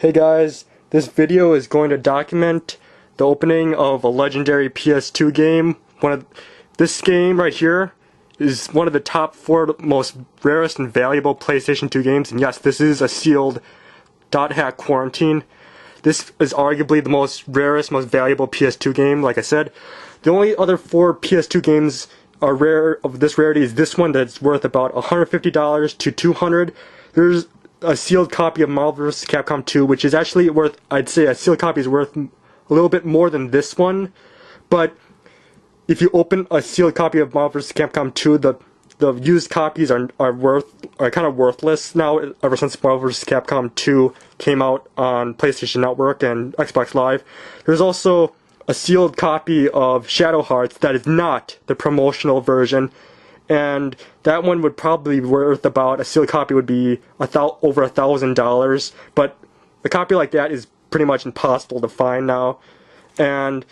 Hey guys, this video is going to document the opening of a legendary PS2 game. This game right here is one of the top 4 most rarest and valuable PlayStation 2 games, and yes, this is a sealed .hack quarantine. This is arguably the most rarest, most valuable PS2 game, like I said. The only other 4 PS2 games are rare of this rarity is this one that's worth about $150 to $200. There's a sealed copy of Marvel vs. Capcom 2, which is actually worth, I'd say a sealed copy is worth a little bit more than this one, but if you open a sealed copy of Marvel vs. Capcom 2, the used copies are kind of worthless now, ever since Marvel vs. Capcom 2 came out on PlayStation Network and Xbox Live. There's also a sealed copy of Shadow Hearts that is not the promotional version, and that one would probably be worth about, a sealed copy would be over $1,000, but a copy like that is pretty much impossible to find now, and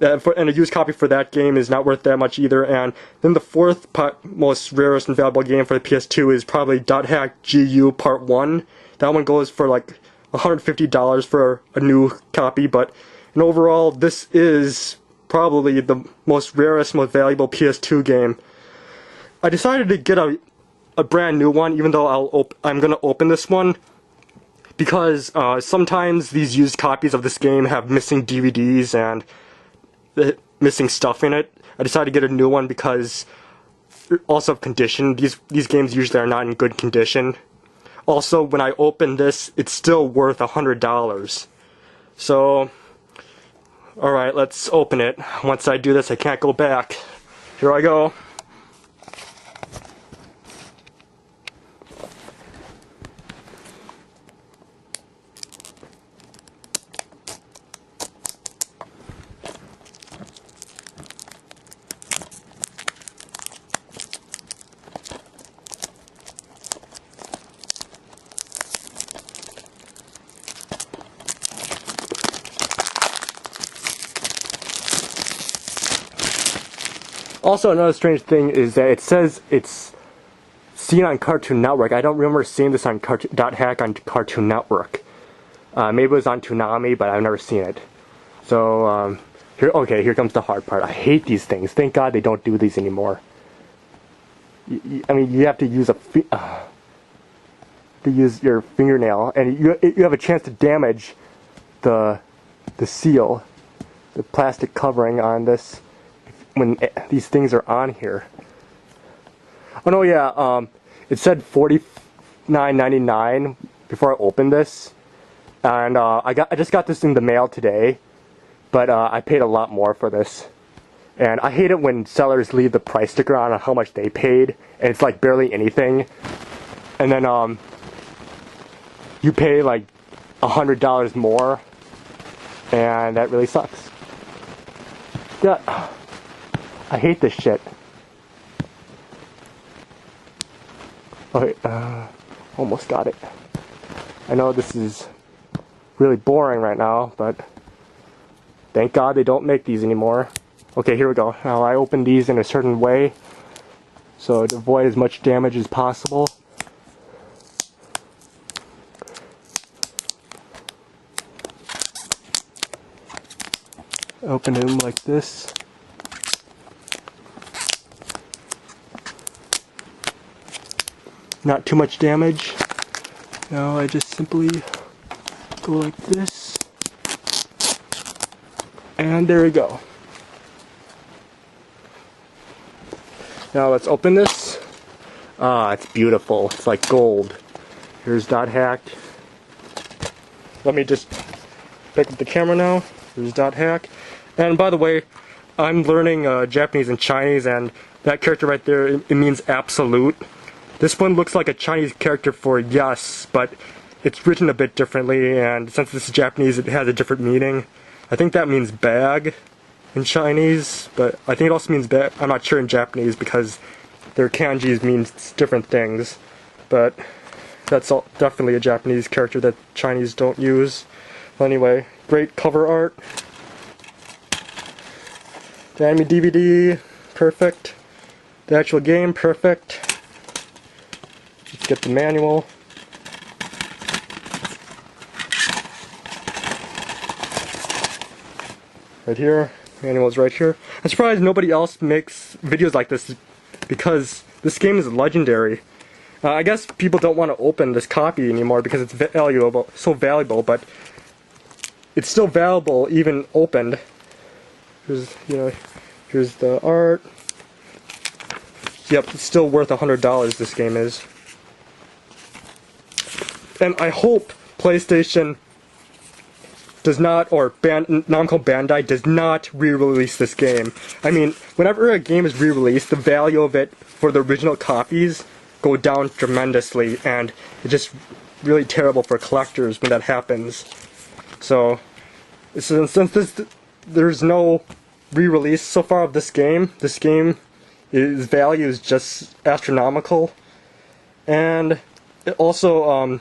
a used copy for that game is not worth that much either. And then the 4th most rarest and valuable game for the PS2 is probably .hack GU Part 1. That one goes for like $150 for a new copy, but overall this is probably the most rarest, most valuable PS2 game. I decided to get a brand new one, even though I'm gonna open this one, because sometimes these used copies of this game have missing DVDs and missing stuff in it. I decided to get a new one because also of condition. These games usually are not in good condition. Also, when I open this, it's still worth $100. So, alright, let's open it. Once I do this, I can't go back. Here I go. Also, another strange thing is that it says it's seen on Cartoon Network. I don't remember seeing this on .hack on Cartoon Network. Maybe it was on Toonami, but I've never seen it. So, here comes the hard part. I hate these things. Thank God they don't do these anymore. I mean, you have to use your fingernail, and you have a chance to damage the seal, the plastic covering on this, when these things are on here. Oh no, yeah, it said $49.99 before I opened this, and I just got this in the mail today, but I paid a lot more for this. And I hate it when sellers leave the price sticker on how much they paid, and it's like barely anything, and then you pay like $100 more, and that really sucks. Yeah. I hate this shit. Okay, almost got it. I know this is really boring right now, but thank God they don't make these anymore. Okay, here we go. Now I open these in a certain way so to avoid as much damage as possible. Open them like this. Not too much damage. Now I just simply go like this, and there we go. Now let's open this. Ah, it's beautiful. It's like gold. Here's .hack. Let me just pick up the camera now. Here's .hack. And by the way, I'm learning Japanese and Chinese, and that character right there, it means absolute. This one looks like a Chinese character for yes, but it's written a bit differently, and since this is Japanese, it has a different meaning. I think that means bag in Chinese, but I think it also means bag. I'm not sure in Japanese because their kanjis means different things, but that's definitely a Japanese character that Chinese don't use. Well, anyway, great cover art. The anime DVD, perfect. The actual game, perfect. Let's get the manual. right here. Manual's right here. I'm surprised nobody else makes videos like this because this game is legendary. I guess people don't want to open this copy anymore because it's valuable, so valuable, but it's still valuable even opened. Here's, here's the art. Yep, it's still worth $100, this game is. And I hope PlayStation does not, or Namco Bandai does not re-release this game. I mean, whenever a game is re-released, the value of it for the original copies go down tremendously, and it's just really terrible for collectors when that happens. So, since there's no re-release so far of this game its value is just astronomical. And also,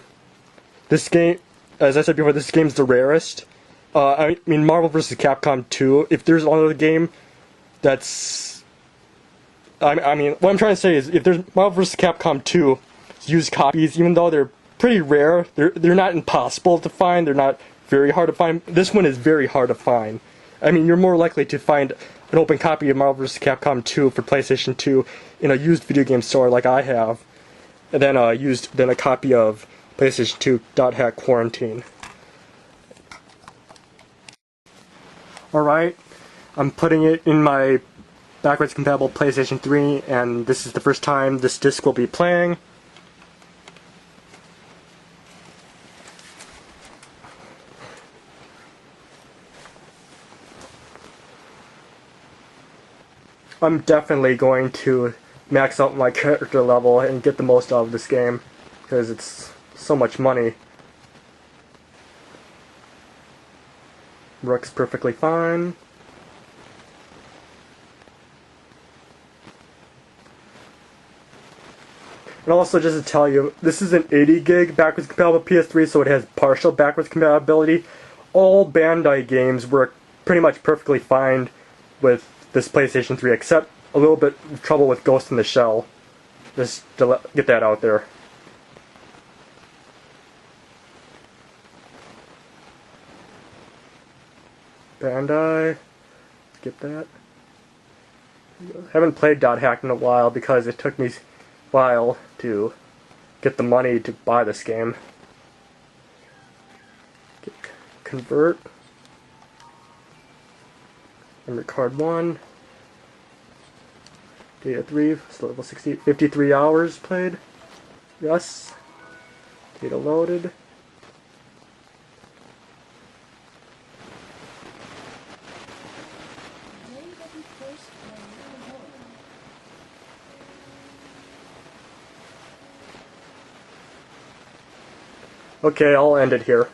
this game, as I said before, this game's the rarest. I mean, Marvel vs. Capcom 2, if there's another game that's... I mean, what I'm trying to say is, if there's Marvel vs. Capcom 2 used copies, even though they're pretty rare, they're not impossible to find, they're not very hard to find. This one is very hard to find. I mean, you're more likely to find an open copy of Marvel vs. Capcom 2 for PlayStation 2 in a used video game store like I have, and then a copy of PlayStation 2 .hack Quarantine. Alright, I'm putting it in my backwards compatible PlayStation 3, and this is the first time this disc will be playing. I'm definitely going to max out my character level and get the most out of this game, because it's so much money. Works perfectly fine. And also, just to tell you, this is an 80 gig backwards compatible PS3, so it has partial backwards compatibility. All Bandai games work pretty much perfectly fine with this PlayStation 3, except a little bit of trouble with Ghost in the Shell. Just to get that out there. Bandai, skip that. Haven't played .hack in a while because it took me a while to get the money to buy this game. Convert. Memory card 1. Data 3, still level 60, 53 hours played. Yes. Data loaded. Okay, I'll end it here.